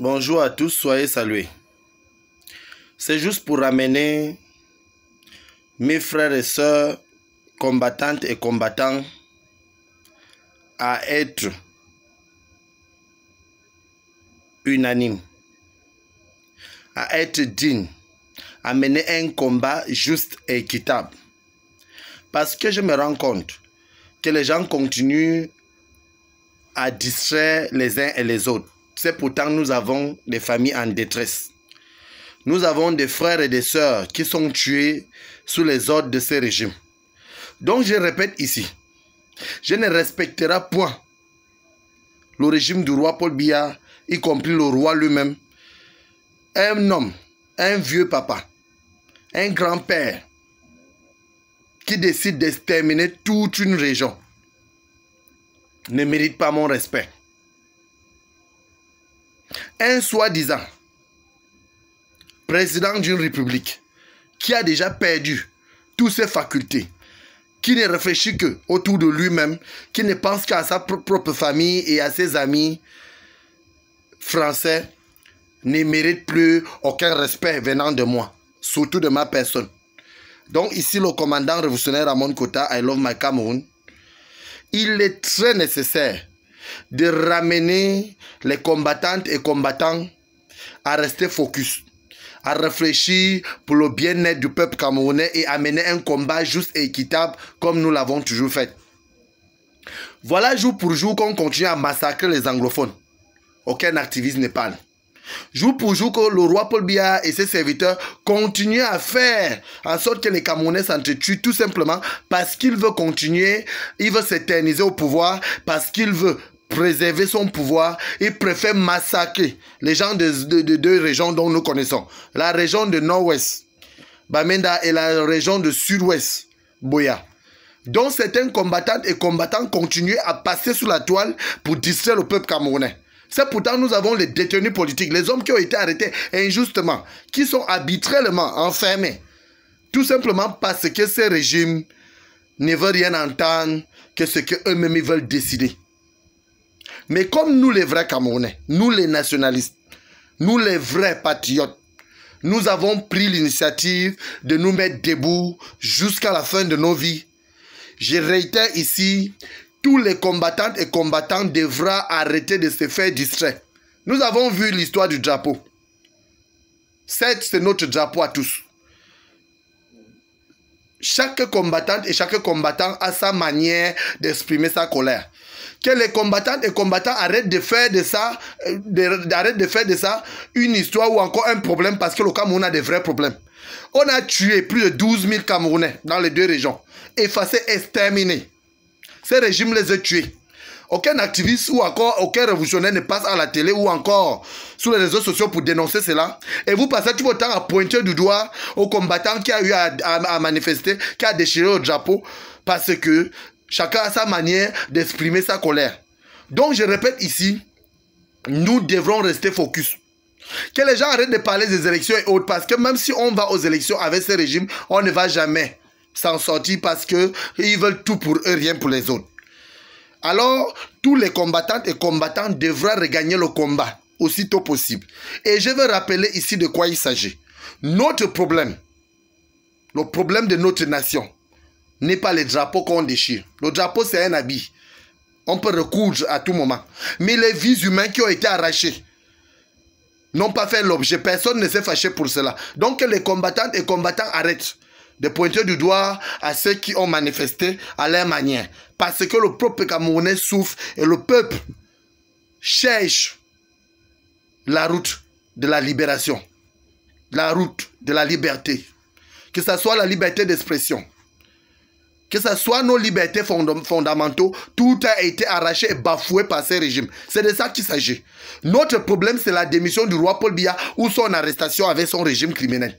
Bonjour à tous, soyez salués. C'est juste pour ramener mes frères et sœurs, combattantes et combattants, à être unanimes, à être dignes, à mener un combat juste et équitable. Parce que je me rends compte que les gens continuent à distraire les uns et les autres. C'est pourtant nous avons des familles en détresse. Nous avons des frères et des sœurs qui sont tués sous les ordres de ces régimes. Donc je répète ici, je ne respecterai point le régime du roi Paul Biya, y compris le roi lui-même. Un homme, un vieux papa, un grand-père qui décide d'exterminer toute une région ne mérite pas mon respect. Un soi-disant président d'une république qui a déjà perdu toutes ses facultés, qui ne réfléchit que autour de lui-même, qui ne pense qu'à sa propre famille et à ses amis français, ne mérite plus aucun respect venant de moi, surtout de ma personne. Donc ici, le commandant révolutionnaire Ramon Kota, I love my Cameroun, il est très nécessaire de ramener les combattantes et combattants à rester focus, à réfléchir pour le bien-être du peuple camerounais et à mener un combat juste et équitable comme nous l'avons toujours fait. Voilà jour pour jour qu'on continue à massacrer les anglophones. Aucun activiste ne parle. Jour pour jour que le roi Paul Biya et ses serviteurs continuent à faire en sorte que les Camerounais s'entretuent tout simplement parce qu'il veut continuer, il veut s'éterniser au pouvoir, parce qu'il veut préserver son pouvoir, il préfère massacrer les gens de deux régions dont nous connaissons. La région de Nord-Ouest, Bamenda, et la région de Sud-Ouest, Buea. Donc certains combattants et combattants continuent à passer sous la toile pour distraire le peuple camerounais. C'est pourtant nous avons les détenus politiques, les hommes qui ont été arrêtés injustement, qui sont arbitrairement enfermés. Tout simplement parce que ces régimes ne veulent rien entendre que ce qu'eux-mêmes veulent décider. Mais comme nous les vrais Camerounais, nous les nationalistes, nous les vrais patriotes, nous avons pris l'initiative de nous mettre debout jusqu'à la fin de nos vies. Je réitère ici, tous les combattantes et combattants devront arrêter de se faire distraire. Nous avons vu l'histoire du drapeau. Certes, c'est notre drapeau à tous. Chaque combattante et chaque combattant a sa manière d'exprimer sa colère. Que les combattantes et combattants arrêtent de faire de ça, une histoire ou encore un problème, parce que le Cameroun a des vrais problèmes. On a tué plus de 12 000 Camerounais dans les deux régions. Effacés, exterminés. Ces régimes les ont tués. Aucun activiste ou encore aucun révolutionnaire ne passe à la télé ou encore sur les réseaux sociaux pour dénoncer cela. Et vous passez tout votre temps à pointer du doigt aux combattants qui a eu à manifester, qui a déchiré le drapeau, parce que chacun a sa manière d'exprimer sa colère. Donc je répète ici, nous devrons rester focus. Que les gens arrêtent de parler des élections et autres, parce que même si on va aux élections avec ces régimes, on ne va jamais s'en sortir parce qu'ils veulent tout pour eux, rien pour les autres. Alors, tous les combattantes et combattants devront regagner le combat aussitôt possible. Et je veux rappeler ici de quoi il s'agit. Notre problème, le problème de notre nation, n'est pas les drapeaux qu'on déchire. Le drapeau, c'est un habit. On peut recoudre à tout moment. Mais les vies humaines qui ont été arrachées n'ont pas fait l'objet. Personne ne s'est fâché pour cela. Donc, que les combattantes et combattants arrêtent de pointer du doigt à ceux qui ont manifesté à leur manière. Parce que le peuple camerounais souffre et le peuple cherche la route de la libération, la route de la liberté. Que ce soit la liberté d'expression, que ce soit nos libertés fondamentaux, tout a été arraché et bafoué par ces régimes. C'est de ça qu'il s'agit. Notre problème, c'est la démission du roi Paul Biya ou son arrestation avec son régime criminel.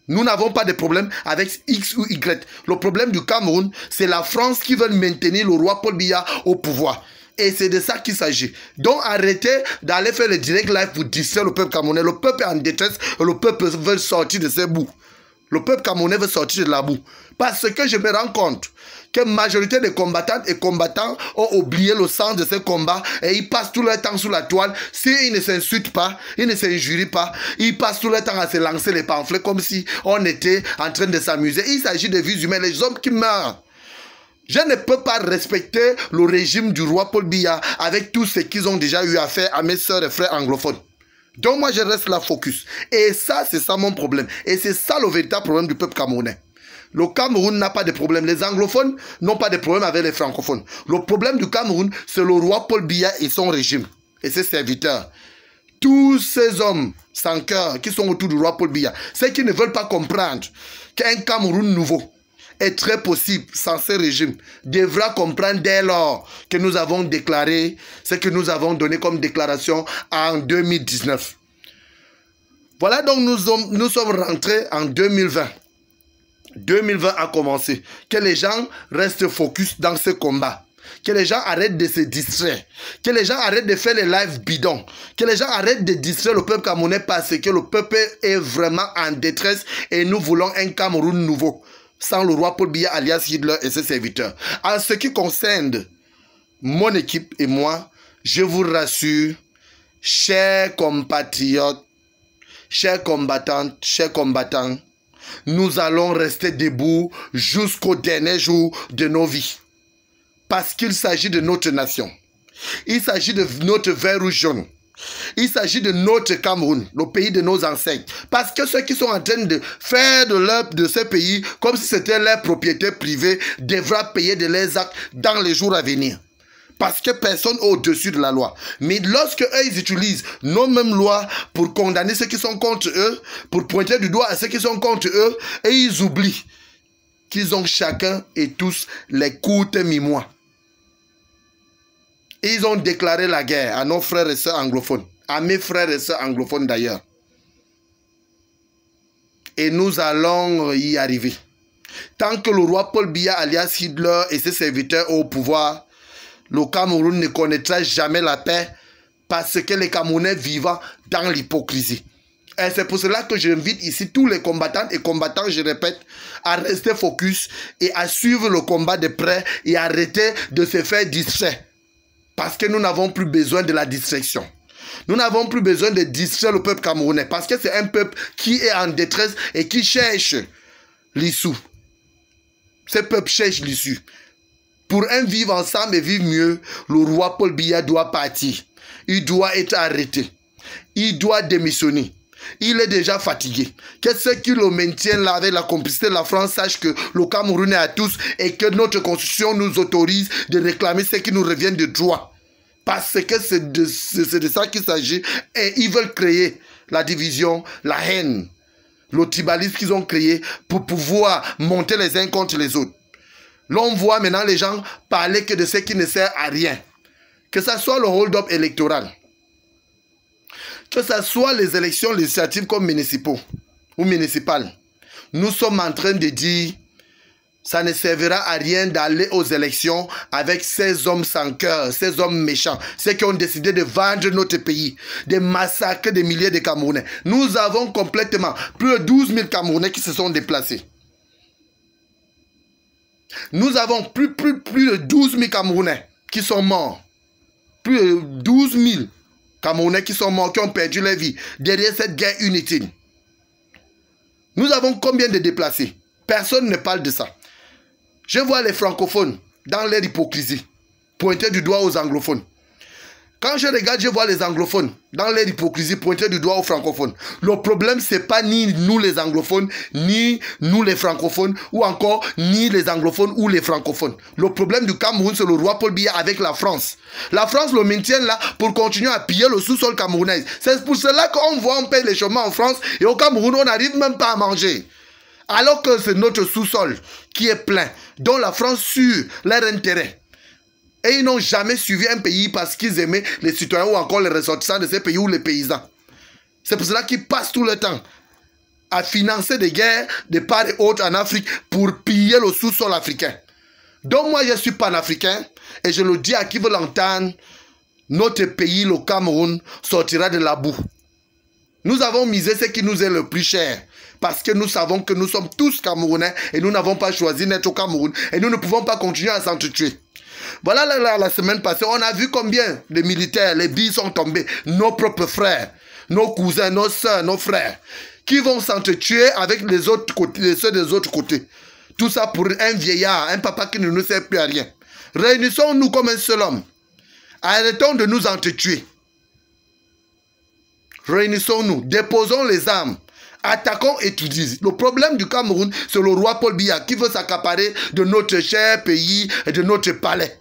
Nous n'avons pas de problème avec X ou Y. Le problème du Cameroun, c'est la France qui veut maintenir le roi Paul Biya au pouvoir. Et c'est de ça qu'il s'agit. Donc arrêtez d'aller faire le direct live pour distraire le peuple camerounais. Le peuple est en détresse et le peuple veut sortir de ses bouts. Le peuple camerounais veut sortir de la boue. Parce que je me rends compte que la majorité des combattantes et combattants ont oublié le sens de ce combat et ils passent tout leur temps sous la toile. S'ils ne s'insultent pas, ils ne s'injurient pas, ils passent tout leur temps à se lancer les pamphlets comme si on était en train de s'amuser. Il s'agit de vies humaines, les hommes qui meurent. Je ne peux pas respecter le régime du roi Paul Biya avec tout ce qu'ils ont déjà eu à faire à mes soeurs et frères anglophones. Donc moi je reste là focus. Et ça, c'est ça mon problème. Et c'est ça le véritable problème du peuple camerounais. Le Cameroun n'a pas de problème. Les anglophones n'ont pas de problème avec les francophones. Le problème du Cameroun, c'est le roi Paul Biya et son régime. Et ses serviteurs. Tous ces hommes sans cœur qui sont autour du roi Paul Biya. Ceux qui ne veulent pas comprendre qu'un Cameroun nouveau est très possible sans ce régime, devra comprendre dès lors que nous avons déclaré ce que nous avons donné comme déclaration en 2019. Voilà donc nous sommes rentrés en 2020. 2020 a commencé. Que les gens restent focus dans ce combat. Que les gens arrêtent de se distraire. Que les gens arrêtent de faire les lives bidons. Que les gens arrêtent de distraire le peuple camerounais parce que le peuple est vraiment en détresse et nous voulons un Cameroun nouveau. Sans le roi Paul Biya alias Hitler et ses serviteurs. En ce qui concerne mon équipe et moi, je vous rassure, chers compatriotes, chers combattantes, chers combattants, nous allons rester debout jusqu'au dernier jour de nos vies. Parce qu'il s'agit de notre nation. Il s'agit de notre vert rouge jaune. Il s'agit de notre Cameroun, le pays de nos ancêtres. Parce que ceux qui sont en train de faire de ce pays comme si c'était leur propriété privée devra payer de leurs actes dans les jours à venir. Parce que personne n'est au-dessus de la loi. Mais lorsque eux, ils utilisent nos mêmes lois pour condamner ceux qui sont contre eux, pour pointer du doigt à ceux qui sont contre eux, et ils oublient qu'ils ont chacun et tous les courtes mémoires. Ils ont déclaré la guerre à nos frères et sœurs anglophones, à mes frères et sœurs anglophones d'ailleurs. Et nous allons y arriver. Tant que le roi Paul Biya alias Hitler et ses serviteurs au pouvoir, le Cameroun ne connaîtra jamais la paix parce que les Camerounais vivent dans l'hypocrisie. Et c'est pour cela que j'invite ici tous les combattants et combattants, je répète, à rester focus et à suivre le combat de près et arrêter de se faire distraire. Parce que nous n'avons plus besoin de la distraction. Nous n'avons plus besoin de distraire le peuple camerounais parce que c'est un peuple qui est en détresse et qui cherche l'issue. Ce peuple cherche l'issue. Pour un vivre ensemble et vivre mieux, le roi Paul Biya doit partir. Il doit être arrêté. Il doit démissionner. Il est déjà fatigué. Que ceux qui le maintiennent là avec la complicité de la France sachent que le Cameroun est à tous et que notre constitution nous autorise de réclamer ce qui nous revient de droit. Parce que c'est de ça qu'il s'agit. Et ils veulent créer la division, la haine, le tribalisme qu'ils ont créé pour pouvoir monter les uns contre les autres. L'on voit maintenant les gens parler que de ce qui ne sert à rien. Que ce soit le hold-up électoral. Que ce soit les élections législatives comme municipaux ou municipales. Nous sommes en train de dire ça ne servira à rien d'aller aux élections avec ces hommes sans cœur, ces hommes méchants, ceux qui ont décidé de vendre notre pays, de massacrer des milliers de Camerounais. Nous avons complètement plus de 12 000 Camerounais qui se sont déplacés. Nous avons plus de 12 000 Camerounais qui sont morts. Plus de 12 000 Camerounais qui sont morts, qui ont perdu leur vie derrière cette guerre inutile. Nous avons combien de déplacés? Personne ne parle de ça. Je vois les francophones dans leur hypocrisie pointer du doigt aux anglophones. Quand je regarde, je vois les anglophones dans leur hypocrisie pointer du doigt aux francophones. Le problème, ce n'est pas ni nous les anglophones, ni nous les francophones, ou encore ni les anglophones ou les francophones. Le problème du Cameroun, c'est le roi Paul Biya avec la France. La France le maintient là pour continuer à piller le sous-sol camerounais. C'est pour cela qu'on voit, on paye les chemins en France et au Cameroun, on n'arrive même pas à manger. Alors que c'est notre sous-sol qui est plein, dont la France suit leur intérêt. Et ils n'ont jamais suivi un pays parce qu'ils aimaient les citoyens ou encore les ressortissants de ces pays ou les paysans. C'est pour cela qu'ils passent tout le temps à financer des guerres de part et autre en Afrique pour piller le sous-sol africain. Donc moi je suis panafricain et je le dis à qui veut l'entendre, notre pays, le Cameroun, sortira de la boue. Nous avons misé ce qui nous est le plus cher Parce que nous savons que nous sommes tous Camerounais et nous n'avons pas choisi d'être au Cameroun. Et nous ne pouvons pas continuer à s'entretuer. Voilà la semaine passée, on a vu combien de militaires, les billes sont tombés. Nos propres frères, nos cousins, nos soeurs, nos frères, qui vont s'entretuer avec les autres côtés, ceux des autres côtés. Tout ça pour un vieillard, un papa qui ne nous sert plus à rien. Réunissons-nous comme un seul homme. Arrêtons de nous entretuer. Réunissons-nous, déposons les armes. Attaquons et tout dit. Le problème du Cameroun, c'est le roi Paul Biya qui veut s'accaparer de notre cher pays et de notre palais.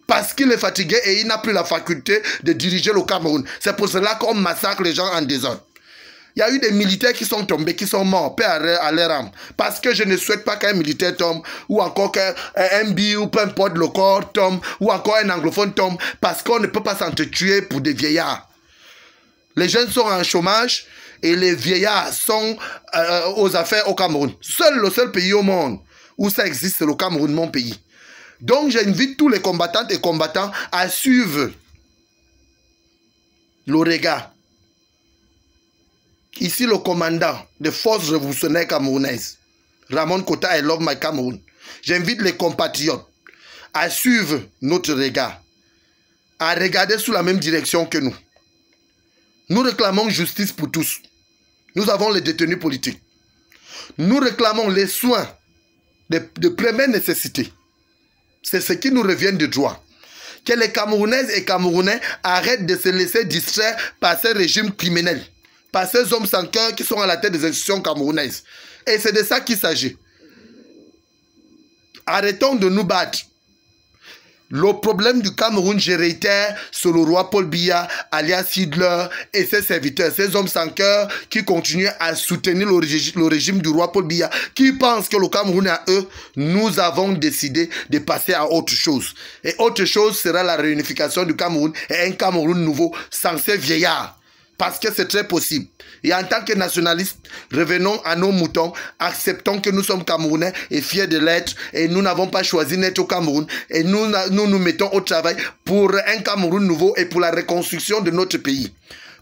Parce qu'il est fatigué et il n'a plus la faculté de diriger le Cameroun. C'est pour cela qu'on massacre les gens en désordre. Il y a eu des militaires qui sont tombés, qui sont morts, paix à leur âme. Parce que je ne souhaite pas qu'un militaire tombe, ou encore qu'un bi ou peu importe le corps tombe, ou encore un anglophone tombe, parce qu'on ne peut pas s'entretuer pour des vieillards. Les jeunes sont en chômage et les vieillards sont aux affaires au Cameroun. Le seul pays au monde où ça existe, c'est le Cameroun, mon pays. Donc j'invite tous les combattantes et combattants à suivre le regard. Ici, le commandant des forces révolutionnaires camerounaises, Ramon Kota, I love my Cameroun. J'invite les compatriotes à suivre notre regard, à regarder sous la même direction que nous. Nous réclamons justice pour tous. Nous avons les détenus politiques. Nous réclamons les soins de première nécessité. C'est ce qui nous revient de droit. Que les Camerounaises et Camerounais arrêtent de se laisser distraire par ces régimes criminels, par ces hommes sans cœur qui sont à la tête des institutions camerounaises. Et c'est de ça qu'il s'agit. Arrêtons de nous battre. Le problème du Cameroun, je réitère, c'est le roi Paul Biya, alias Hitler et ses serviteurs, ces hommes sans cœur qui continuent à soutenir le régime du roi Paul Biya, qui pensent que le Cameroun est à eux. Nous avons décidé de passer à autre chose. Et autre chose sera la réunification du Cameroun et un Cameroun nouveau, sans ces vieillards. Parce que c'est très possible. Et en tant que nationalistes, revenons à nos moutons, acceptons que nous sommes Camerounais et fiers de l'être. Et nous n'avons pas choisi d'être au Cameroun. Et nous mettons au travail pour un Cameroun nouveau et pour la reconstruction de notre pays.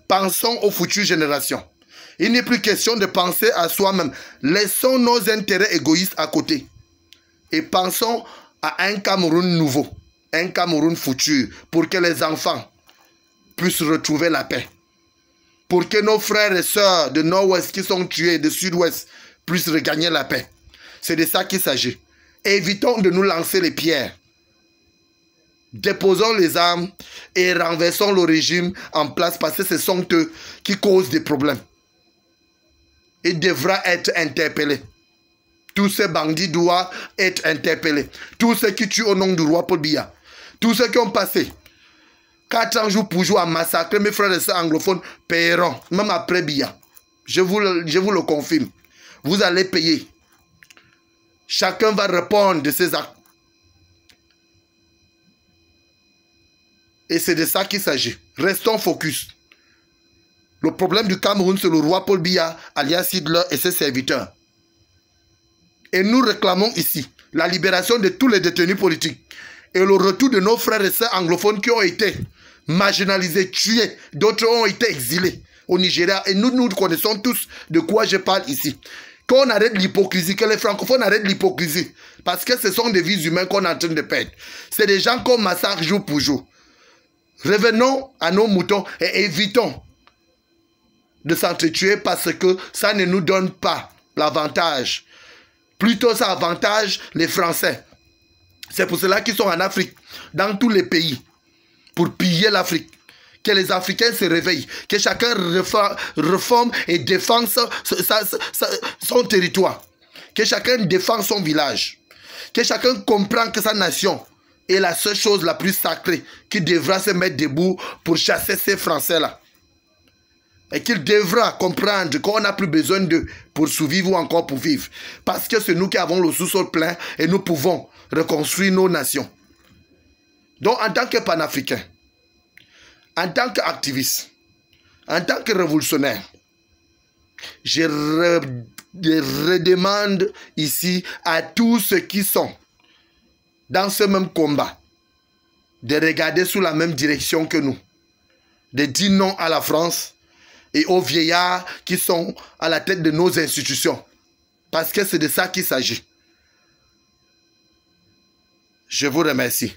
Pensons aux futures générations. Il n'est plus question de penser à soi-même. Laissons nos intérêts égoïstes à côté. Et pensons à un Cameroun nouveau, un Cameroun futur, pour que les enfants puissent retrouver la paix. Pour que nos frères et sœurs de nord-ouest qui sont tués, de sud-ouest, puissent regagner la paix. C'est de ça qu'il s'agit. Évitons de nous lancer les pierres. Déposons les armes et renversons le régime en place parce que ce sont eux qui causent des problèmes. Il devra être interpellé. Tous ces bandits doivent être interpellés. Tous ceux qui tuent au nom du roi Paul Biya. Tous ceux qui ont passé 4 ans jour pour jour à massacrer mes frères et sœurs anglophones paieront, même après Biya. Je vous le confirme. Vous allez payer. Chacun va répondre de ses actes. Et c'est de ça qu'il s'agit. Restons focus. Le problème du Cameroun, c'est le roi Paul Biya, alias Hitler et ses serviteurs. Et nous réclamons ici la libération de tous les détenus politiques et le retour de nos frères et sœurs anglophones qui ont été marginalisés, tués. D'autres ont été exilés au Nigeria. Et nous connaissons tous de quoi je parle ici. Qu'on arrête l'hypocrisie, que les francophones arrêtent l'hypocrisie. Parce que ce sont des vies humaines qu'on est en train de perdre. C'est des gens qu'on massacre jour pour jour. Revenons à nos moutons et évitons de s'entretuer parce que ça ne nous donne pas l'avantage. Plutôt ça avantage les Français. C'est pour cela qu'ils sont en Afrique, dans tous les pays, pour piller l'Afrique. Que les Africains se réveillent, que chacun reforme et défende son territoire. Que chacun défende son village. Que chacun comprenne que sa nation est la seule chose la plus sacrée qui devra se mettre debout pour chasser ces Français-là. Et qu'il devra comprendre qu'on n'a plus besoin d'eux pour survivre ou encore pour vivre. Parce que c'est nous qui avons le sous-sol plein et nous pouvons reconstruire nos nations. Donc en tant que panafricain, en tant qu'activiste, en tant que révolutionnaire, je redemande ici à tous ceux qui sont dans ce même combat de regarder sous la même direction que nous, de dire non à la France et aux vieillards qui sont à la tête de nos institutions. Parce que c'est de ça qu'il s'agit. Je vous remercie.